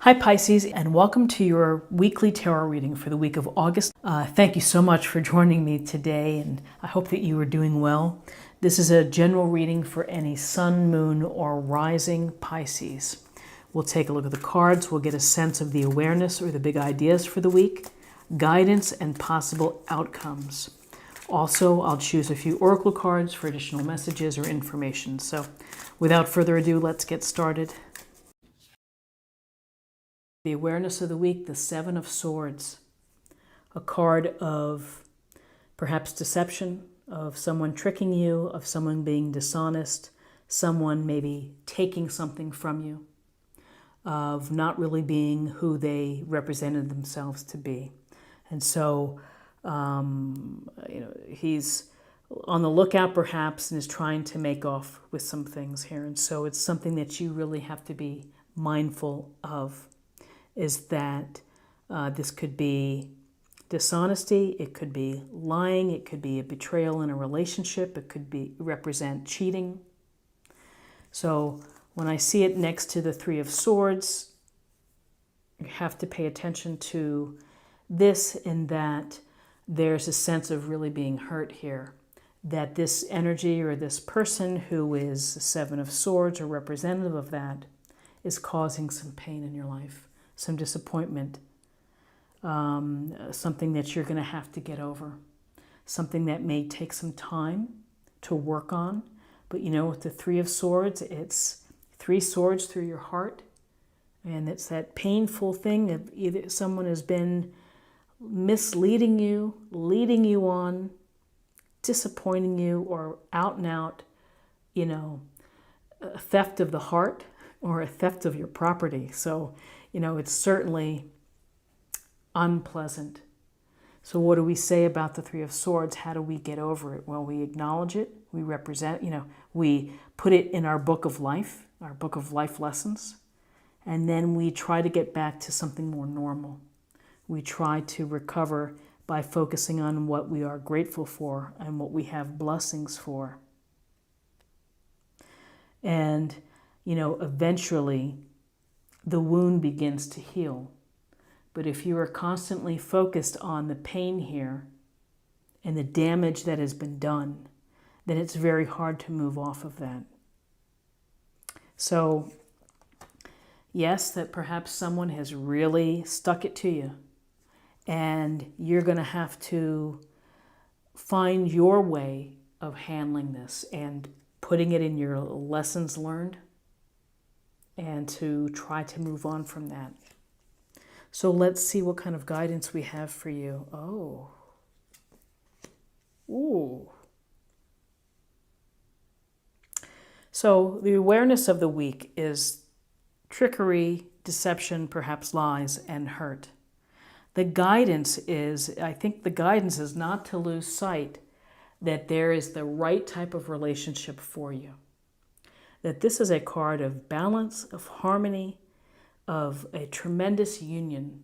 Hi Pisces, and welcome to your weekly tarot reading for the week of August. Thank you so much for joining me today, and I hope that you are doing well. This is a general reading for any sun, moon, or rising Pisces. We'll take a look at the cards, we'll get a sense of the awareness or the big ideas for the week, guidance, and possible outcomes. Also, I'll choose a few oracle cards for additional messages or information. So without further ado, let's get started. The awareness of the week, the Seven of Swords, a card of perhaps deception, of someone tricking you, of someone being dishonest, someone maybe taking something from you, of not really being who they represented themselves to be. And so, he's on the lookout perhaps and is trying to make off with some things here. And so it's something that you really have to be mindful of. Is that this could be dishonesty, it could be lying, it could be a betrayal in a relationship, it could be represent cheating. So when I see it next to the Three of Swords, you have to pay attention to this in that there's a sense of really being hurt here. That this energy or this person who is the Seven of Swords or representative of that is causing some pain in your life. Some disappointment, something that you're going to have to get over, something that may take some time to work on. But you know, with the Three of Swords, it's three swords through your heart. And it's that painful thing of either someone has been misleading you, leading you on, disappointing you, or out and out, a theft of the heart or a theft of your property. So, it's certainly unpleasant. So what do we say about the Three of Swords? How do we get over it? Well, we acknowledge it. We represent, we put it in our book of life lessons. And then we try to get back to something more normal. We try to recover by focusing on what we are grateful for and what we have blessings for. And, eventually the wound begins to heal. But if you are constantly focused on the pain here and the damage that has been done, then it's very hard to move off of that. So, yes, that perhaps someone has really stuck it to you, and you're going to have to find your way of handling this and putting it in your lessons learned, and to try to move on from that. So let's see what kind of guidance we have for you. Oh. Ooh. So the awareness of the week is trickery, deception, perhaps lies, and hurt. The guidance is not to lose sight that there is the right type of relationship for you. That this is a card of balance, of harmony, of a tremendous union.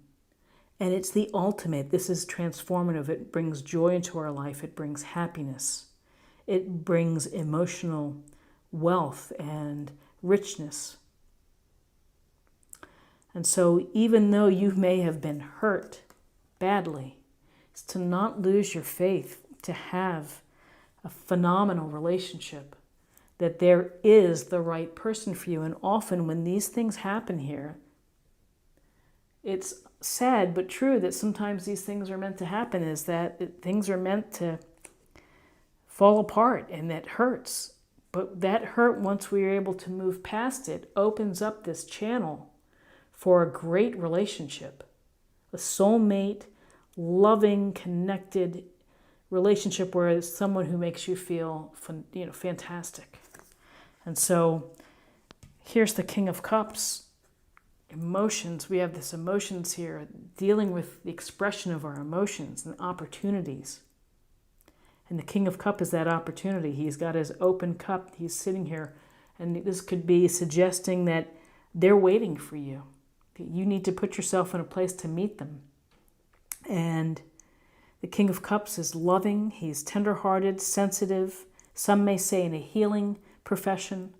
And it's the ultimate. This is transformative. It brings joy into our life. It brings happiness. It brings emotional wealth and richness. And so even though you may have been hurt badly, it's to not lose your faith, to have a phenomenal relationship, that there is the right person for you. And often when these things happen here, it's sad but true that sometimes these things are meant to happen, is that things are meant to fall apart, and that hurts. But that hurt, once we are able to move past it, opens up this channel for a great relationship, a soulmate, loving, connected relationship where it's someone who makes you feel fantastic. And so here's the King of Cups. Emotions. We have this emotions here, dealing with the expression of our emotions and opportunities. And the King of Cups is that opportunity. He's got his open cup. He's sitting here. And this could be suggesting that they're waiting for you. You need to put yourself in a place to meet them. And the King of Cups is loving. He's tenderhearted, sensitive. Some may say in a healing profession,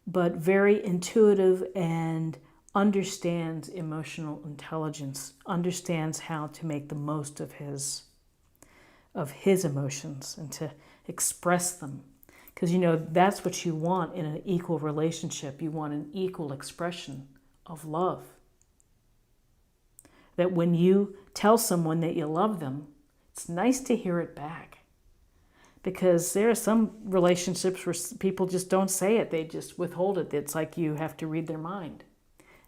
but very intuitive and understands emotional intelligence, understands how to make the most of his emotions and to express them. Because, that's what you want in an equal relationship. You want an equal expression of love. That when you tell someone that you love them, it's nice to hear it back. Because there are some relationships where people just don't say it. They just withhold it. It's like you have to read their mind.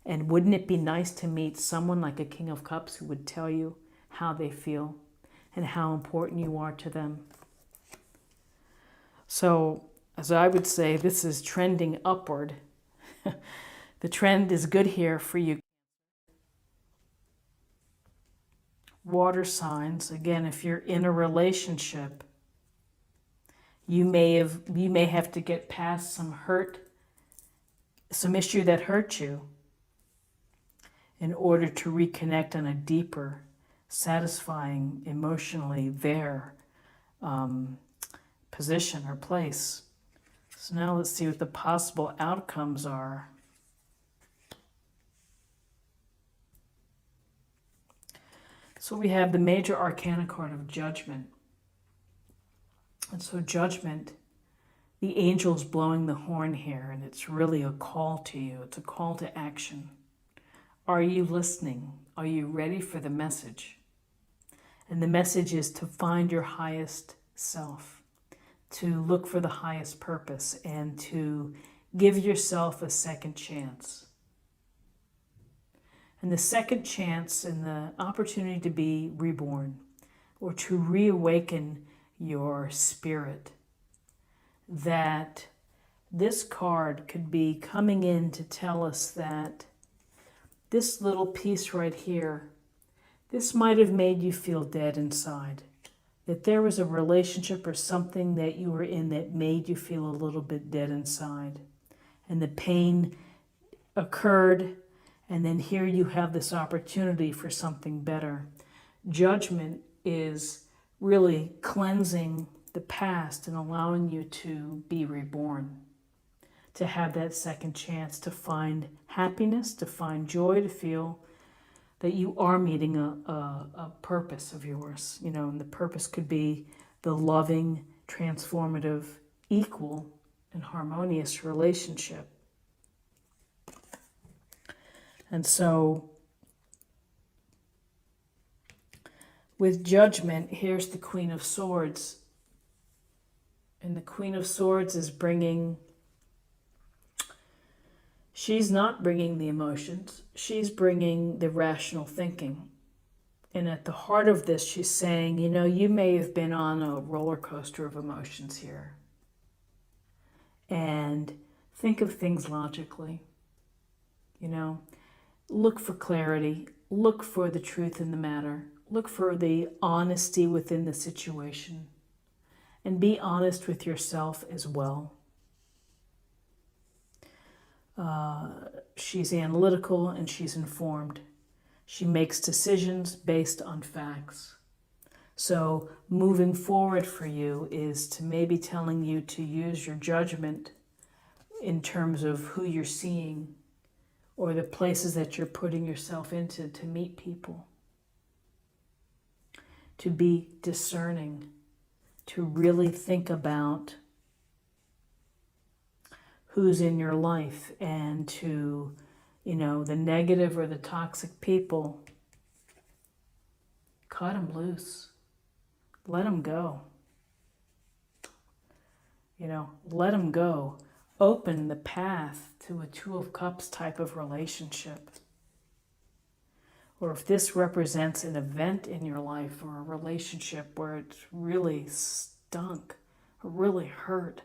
And wouldn't it be nice to meet someone like a King of Cups who would tell you how they feel and how important you are to them? So, as I would say, this is trending upward. The trend is good here for you. Water signs, again, if you're in a relationship, you may have to get past some issue that hurt you in order to reconnect on a deeper, satisfying, emotionally there position or place. So now let's see what the possible outcomes are. So we have the major arcana card of Judgment. And so Judgment, the angel's blowing the horn here, and it's really a call to you. It's a call to action. Are you listening? Are you ready for the message? And the message is to find your highest self, to look for the highest purpose, and to give yourself a second chance. And the second chance and the opportunity to be reborn or to reawaken your spirit. That this card could be coming in to tell us that this little piece right here, this might have made you feel dead inside. That there was a relationship or something that you were in that made you feel a little bit dead inside. And the pain occurred, and then here you have this opportunity for something better. Judgment is really cleansing the past and allowing you to be reborn, to have that second chance to find happiness, to find joy, to feel that you are meeting a purpose of yours, and the purpose could be the loving, transformative, equal, and harmonious relationship. And so with Judgment, here's the Queen of Swords. And the Queen of Swords is she's not bringing the emotions, she's bringing the rational thinking. And at the heart of this, she's saying, you may have been on a roller coaster of emotions here. And think of things logically. Look for clarity, look for the truth in the matter, look for the honesty within the situation, and be honest with yourself as well. She's analytical and she's informed. She makes decisions based on facts. So moving forward for you is to maybe telling you to use your judgment in terms of who you're seeing or the places that you're putting yourself into to meet people. To be discerning, to really think about who's in your life and to, the negative or the toxic people, cut them loose. Let them go. Let them go. Open the path to a Two of Cups type of relationship. Or if this represents an event in your life or a relationship where it's really stunk or really hurt,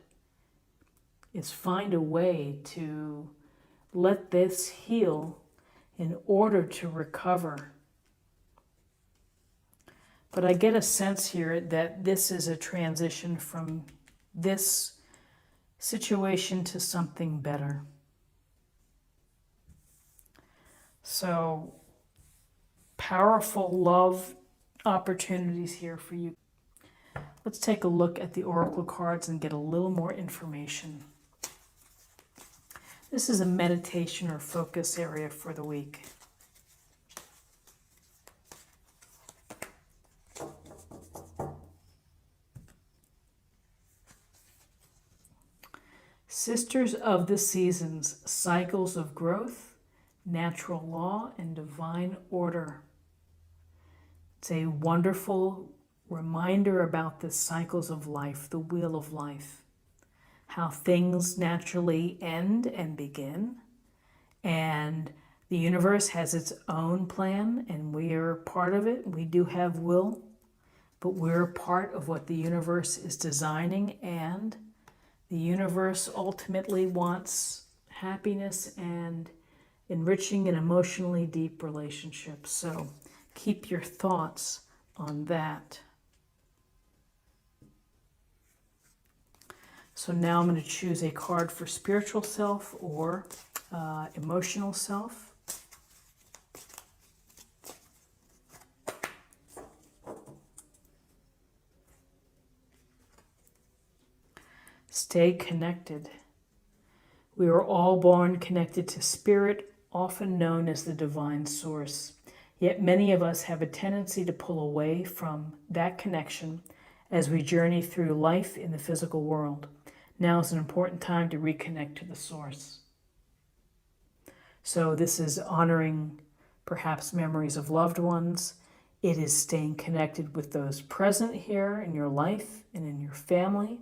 is find a way to let this heal in order to recover. But I get a sense here that this is a transition from this situation to something better. So, powerful love opportunities here for you. Let's take a look at the oracle cards and get a little more information. This is a meditation or focus area for the week. Sisters of the seasons, cycles of growth, natural law, and divine order. It's a wonderful reminder about the cycles of life, the wheel of life, how things naturally end and begin, and the universe has its own plan, and we are part of it. We do have will, but we're part of what the universe is designing, and the universe ultimately wants happiness and enriching and emotionally deep relationships. So keep your thoughts on that. So now I'm going to choose a card for spiritual self or emotional self. Stay connected. We are all born connected to spirit, often known as the divine source. Yet many of us have a tendency to pull away from that connection as we journey through life in the physical world. Now is an important time to reconnect to the source. So this is honoring perhaps memories of loved ones. It is staying connected with those present here in your life and in your family.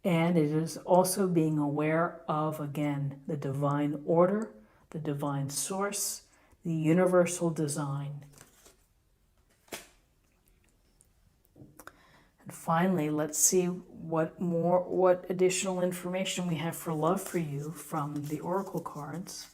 And it is also being aware of, again, the divine order, the divine source, the universal design. And finally, let's see what additional information we have for love for you from the oracle cards.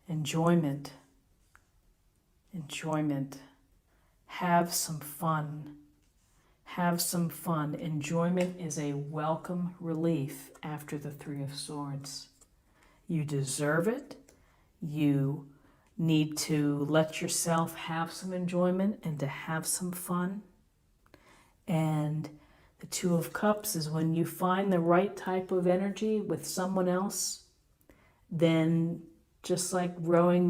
Enjoyment. Enjoyment. Have some fun. Have some fun. Enjoyment is a welcome relief after the Three of Swords. You deserve it. You need to let yourself have some enjoyment and to have some fun. And the Two of Cups is when you find the right type of energy with someone else, then just like rowing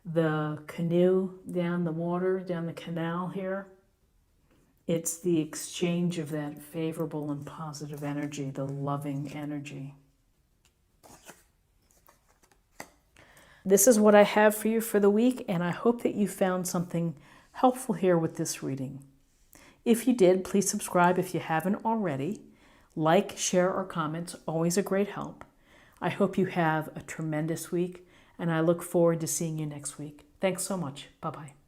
the canoe down the water, down the canal here, it's the exchange of that favorable and positive energy, the loving energy. This is what I have for you for the week, and I hope that you found something helpful here with this reading. If you did, please subscribe if you haven't already. Like, share, or comment, always a great help. I hope you have a tremendous week, and I look forward to seeing you next week. Thanks so much. Bye-bye.